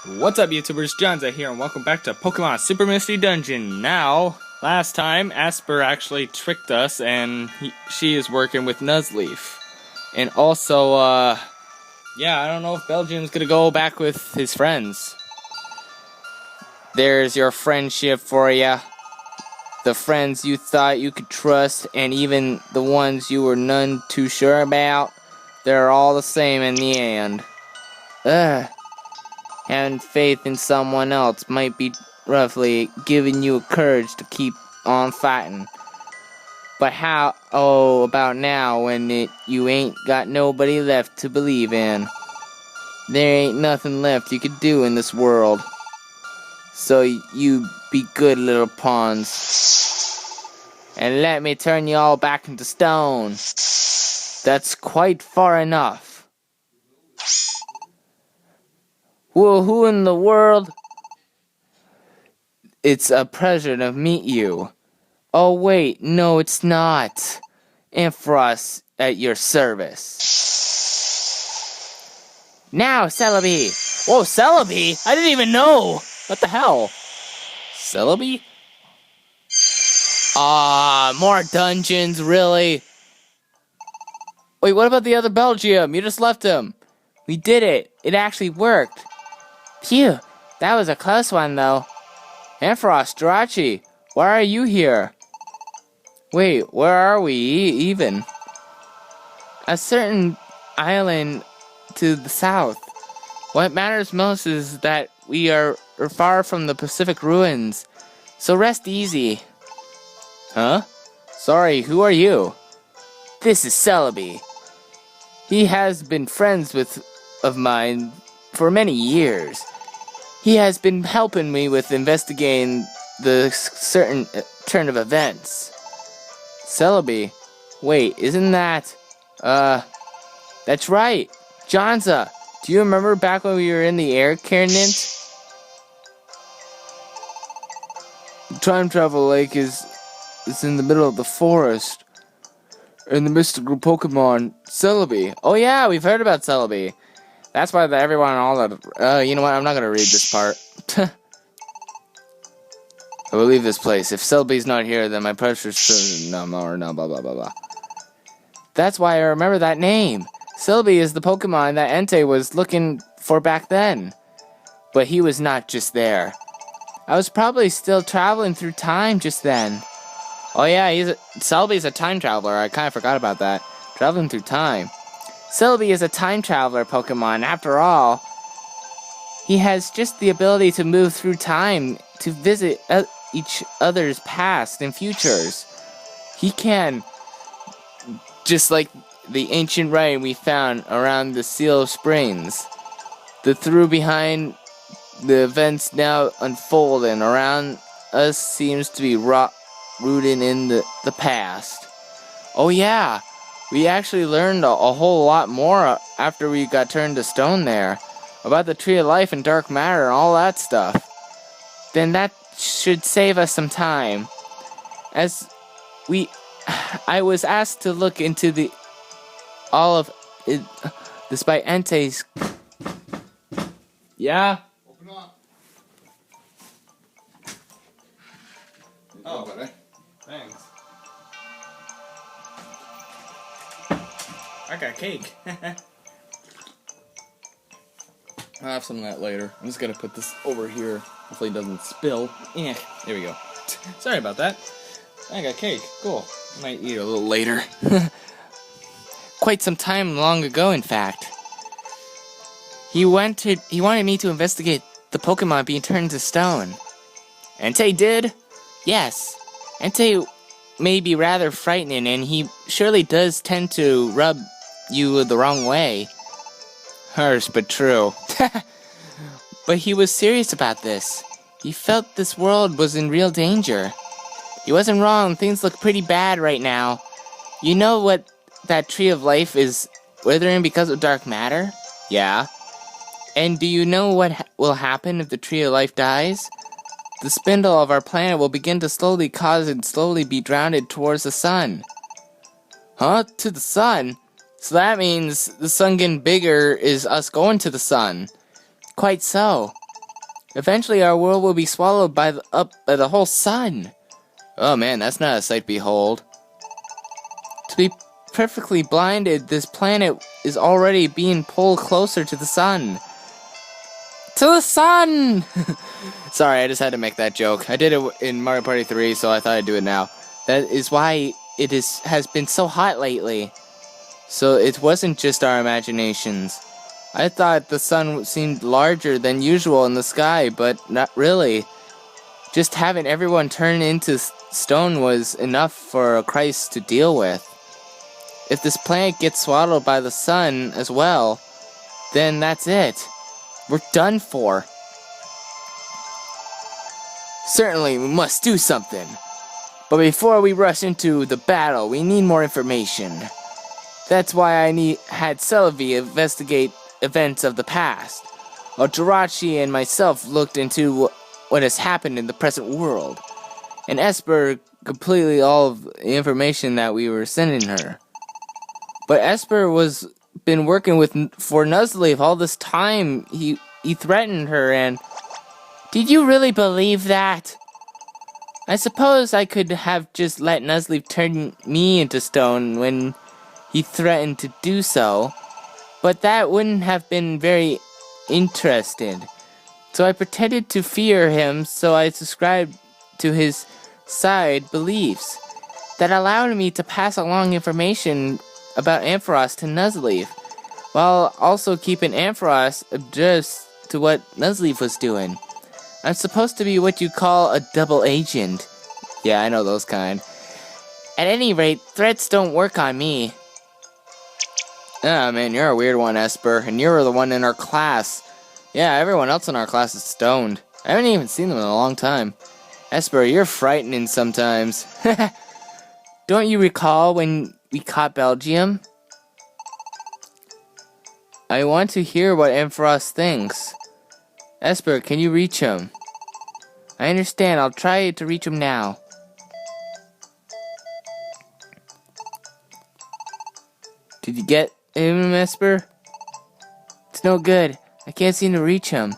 What's up, YouTubers? Johnzza here, and welcome back to Pokemon Super Mystery Dungeon. Now, last time, Asper actually tricked us, and she is working with Nuzleaf. And also, yeah, I don't know if Belgium's gonna go back with his friends. There's your friendship for ya. The friends you thought you could trust, and even the ones you were none too sure about, they're all the same in the end. Ugh. Having faith in someone else might be roughly giving you a courage to keep on fighting. But how about now when you ain't got nobody left to believe in? There ain't nothing left you could do in this world. So you be good, little pawns. And let me turn you all back into stone. That's quite far enough. Well, who in the world? It's a pleasure to meet you. Oh wait, no it's not. Ampharos at your service. Now, Celebi! Whoa, Celebi? I didn't even know! What the hell? Celebi? More dungeons, really? Wait, what about the other Belgium? You just left him. We did it. It actually worked. Phew, that was a close one, though. Ampharos, Jirachi, why are you here? Wait, where are we, even? A certain island to the south. What matters most is that we are far from the Pacific ruins, so rest easy. Huh? Sorry, who are you? This is Celebi. He has been friends of mine for many years. He has been helping me with investigating the certain turn of events. Celebi? Wait, isn't that... That's right! Johnzza! Do you remember back when we were in the air Carnint? The time travel lake is in the middle of the forest. And the mystical Pokemon, Celebi. Oh yeah, we've heard about Celebi. That's why everyone and all that... you know what? I'm not gonna read this part. I will leave this place. If Celebi's not here, then my precious... No, blah, blah, blah, blah. That's why I remember that name. Celebi is the Pokemon that Entei was looking for back then. But he was not just there. I was probably still traveling through time just then. Oh yeah, Celebi's a time traveler. I kind of forgot about that. Traveling through time. Celebi is a time traveler Pokemon. After all, he has just the ability to move through time to visit each other's past and futures. He can, just like the ancient writing we found around the Seal of Springs. The through behind the events now unfolding around us seems to be rooted in the past. Oh yeah. We actually learned a whole lot more after we got turned to stone there. About the Tree of Life and Dark Matter and all that stuff. Then that should save us some time. I was asked to look into all of it, despite Entei's... Yeah? Open up. Oh, buddy. Thanks. I got cake. I'll have some of that later. I'm just gonna put this over here. Hopefully it doesn't spill. Yeah, there we go. Sorry about that. I got cake. Cool. I might eat it a little later. Quite some time long ago, in fact. He wanted me to investigate the Pokemon being turned to stone. Entei did? Yes. Entei may be rather frightening, and he surely does tend to rub you the wrong way. Harsh, but true. But he was serious about this. He felt this world was in real danger. He wasn't wrong. Things look pretty bad right now. You know what that Tree of Life is withering because of dark matter? Yeah. And do you know what will happen if the Tree of Life dies? The spindle of our planet will begin to slowly cause and slowly be drowned towards the sun. Huh? To the sun? So that means the sun getting bigger is us going to the sun. Quite so. Eventually our world will be swallowed by the whole sun. Oh man, that's not a sight to behold. To be perfectly blinded, this planet is already being pulled closer to the sun. To the sun! Sorry, I just had to make that joke. I did it in Mario Party 3, so I thought I'd do it now. That is why it has been so hot lately. So it wasn't just our imaginations. I thought the sun seemed larger than usual in the sky, but not really. Just having everyone turn into stone was enough for Christ to deal with. If this planet gets swallowed by the sun as well, then that's it. We're done for. Certainly, we must do something. But before we rush into the battle, we need more information. That's why I had Celebi investigate events of the past, while Jirachi and myself looked into what has happened in the present world, and Esper completely all of the information that we were sending her. But Esper was been working for Nuzleaf all this time. He threatened her, and did you really believe that? I suppose I could have just let Nuzleaf turn me into stone when he threatened to do so, but that wouldn't have been very interested. So I pretended to fear him, so I subscribed to his side beliefs. That allowed me to pass along information about Ampharos to Nuzleaf, while also keeping Ampharos abreast to what Nuzleaf was doing. I'm supposed to be what you call a double agent. Yeah, I know those kind. At any rate, threats don't work on me. Ah, man, you're a weird one, Esper, and you're the one in our class. Yeah, everyone else in our class is stoned. I haven't even seen them in a long time. Esper, you're frightening sometimes. Don't you recall when we caught Belgium? I want to hear what Ampharos thinks. Esper, can you reach him? I understand. I'll try to reach him now. Did you get him, Esper? It's no good. I can't seem to reach him.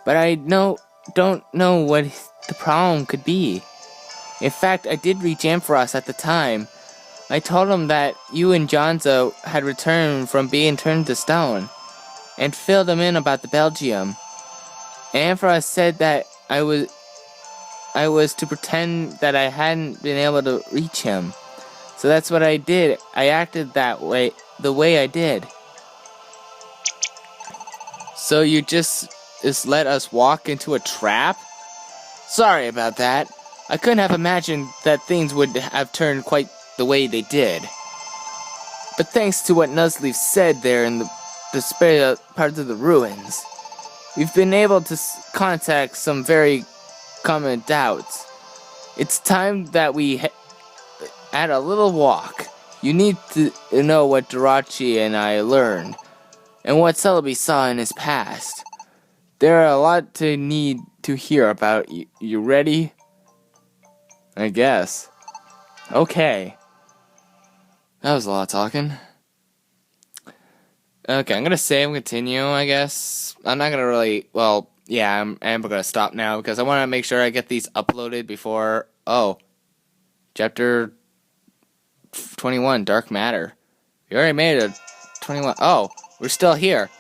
But I don't know what the problem could be. In fact, I did reach Ampharos at the time. I told him that you and Johnzza had returned from being turned to stone, and filled him in about the Belgium. Ampharos said that I was to pretend that I hadn't been able to reach him. So that's what I did. I acted that way, the way I did. So you just let us walk into a trap? Sorry about that. I couldn't have imagined that things would have turned quite the way they did. But thanks to what Nuzleaf said there in the spare parts of the ruins, we've been able to contact some very common doubts. It's time that we had a little walk. You need to know what Jirachi and I learned, and what Celebi saw in his past. There are a lot to need to hear about. You ready? I guess. Okay. That was a lot of talking. Okay, I'm gonna continue, I guess. I'm not gonna really, well, yeah, I'm gonna stop now because I want to make sure I get these uploaded before, Chapter 21, Dark Matter. You already made it 21. Oh, we're still here.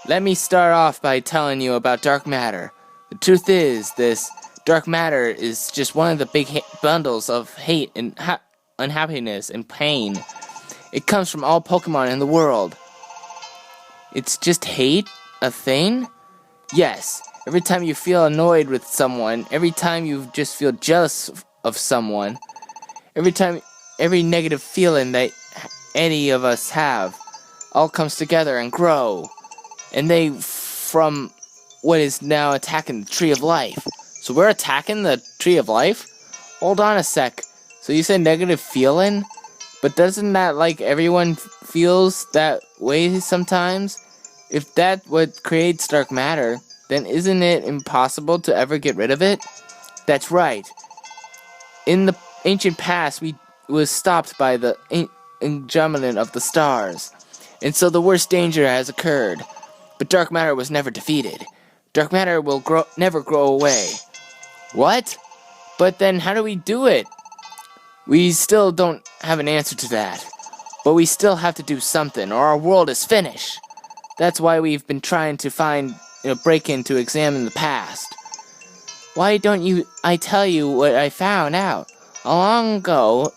Let me start off by telling you about Dark Matter. The truth is, this Dark Matter is just one of the big bundles of hate and unhappiness and pain. It comes from all Pokemon in the world. It's just hate? A thing? Yes. Every time you feel annoyed with someone, every time you just feel jealous of someone, every negative feeling that any of us have, all comes together and grow. And they, from what is now attacking the Tree of Life. So we're attacking the Tree of Life? Hold on a sec. So you said negative feeling? But doesn't that, like, everyone feels that way sometimes? If that's what creates dark matter, then isn't it impossible to ever get rid of it? That's right. In the ancient past, we was stopped by the enjambment of the stars, and so the worst danger has occurred. But dark matter was never defeated. dark matter will never grow away. What? But then how do we do it? We still don't have an answer to that. But we still have to do something, or our world is finished. That's why we've been trying to break in to examine the past. Why don't I tell you what I found out? Long ago,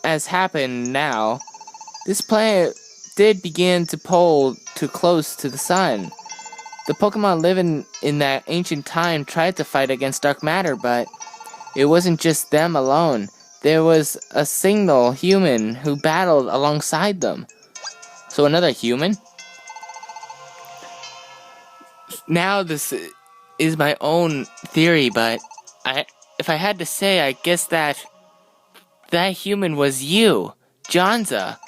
as happened now, this planet did begin to pull too close to the sun. The Pokemon living in that ancient time tried to fight against dark matter, but it wasn't just them alone. There was a single human who battled alongside them. So another human? Now this is my own theory, but if I had to say, I guess that human was you, Johnzza.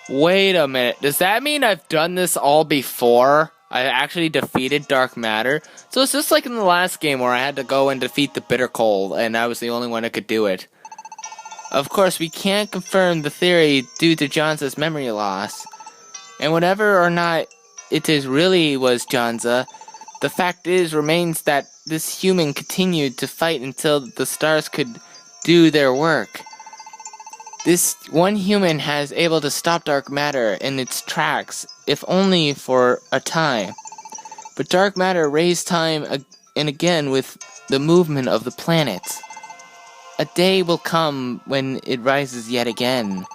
Wait a minute, does that mean I've done this all before? I actually defeated dark matter? So it's just like in the last game where I had to go and defeat the bitter cold, and I was the only one that could do it. Of course, we can't confirm the theory due to Johnzza's memory loss. And whatever or not it is really was Johnzza, the fact remains that this human continued to fight until the stars could do their work. This one human has able to stop dark matter in its tracks, if only for a time. But dark matter raised time and again with the movement of the planets. A day will come when it rises yet again.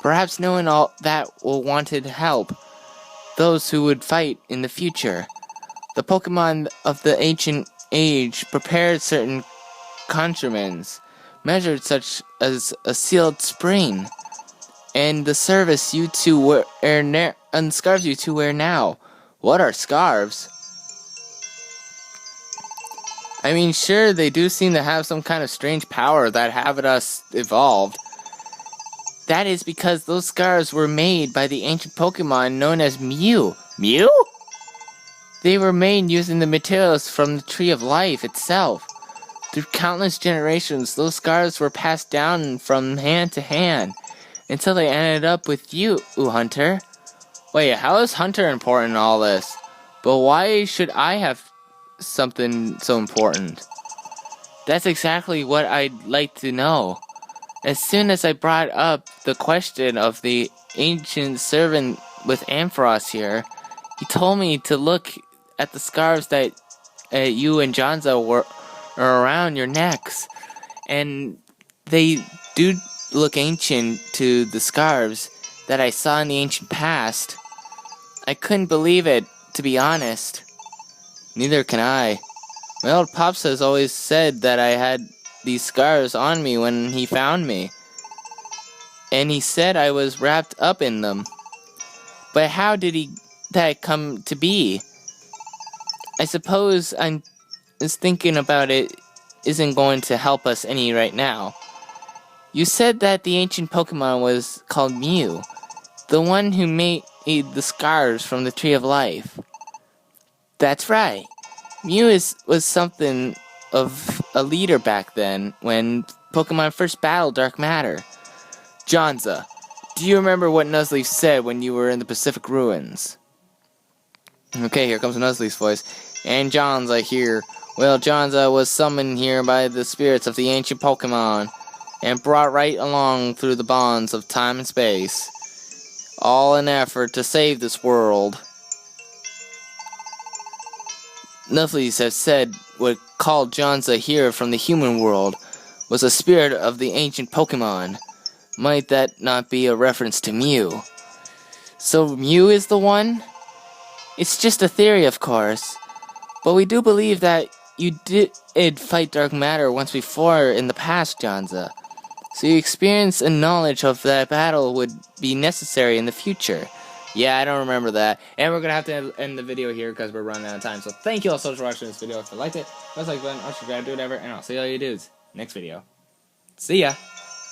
Perhaps no one all that will wanted help. Those who would fight in the future. The Pokemon of the ancient age prepared certain contraments, measured such as a sealed spring, and the service you two wear and scarves you two wear now. What are scarves? I mean, sure, they do seem to have some kind of strange power that have us evolved. That is because those scarves were made by the ancient Pokemon known as Mew. Mew? They were made using the materials from the Tree of Life itself. Through countless generations, those scarves were passed down from hand to hand, until they ended up with you, Hunter. Wait, how is Hunter important in all this? But why should I have something so important? That's exactly what I'd like to know. As soon as I brought up the question of the ancient servant with Ampharos here, he told me to look at the scarves that you and Johnzza were around your necks. And they do look ancient to the scarves that I saw in the ancient past. I couldn't believe it, to be honest. Neither can I. My old pops has always said that I had these scarves on me when he found me. And he said I was wrapped up in them. But how did that come to be? I suppose I'm just thinking about it isn't going to help us any right now. You said that the ancient Pokemon was called Mew, the one who made the scarves from the Tree of Life. That's right. Mew was something of a leader back then when Pokemon first battled dark matter. Johnzza, do you remember what Nuzleaf said when you were in the Pacific Ruins? Okay, here comes Nuzleaf's voice. And Johnzza here. Well, Johnzza was summoned here by the spirits of the ancient Pokemon and brought right along through the bonds of time and space. All in effort to save this world. Nuzleaf has said what called Johnzza here from the human world was a spirit of the ancient Pokemon. Might that not be a reference to Mew? So Mew is the one? It's just a theory, of course. But we do believe that you did fight dark matter once before in the past, Johnzza. So your experience and knowledge of that battle would be necessary in the future. Yeah, I don't remember that. And we're going to have to end the video here because we're running out of time. So thank you all so much for watching this video. If you liked it, press the like button, or subscribe, do whatever. And I'll see all you dudes next video. See ya!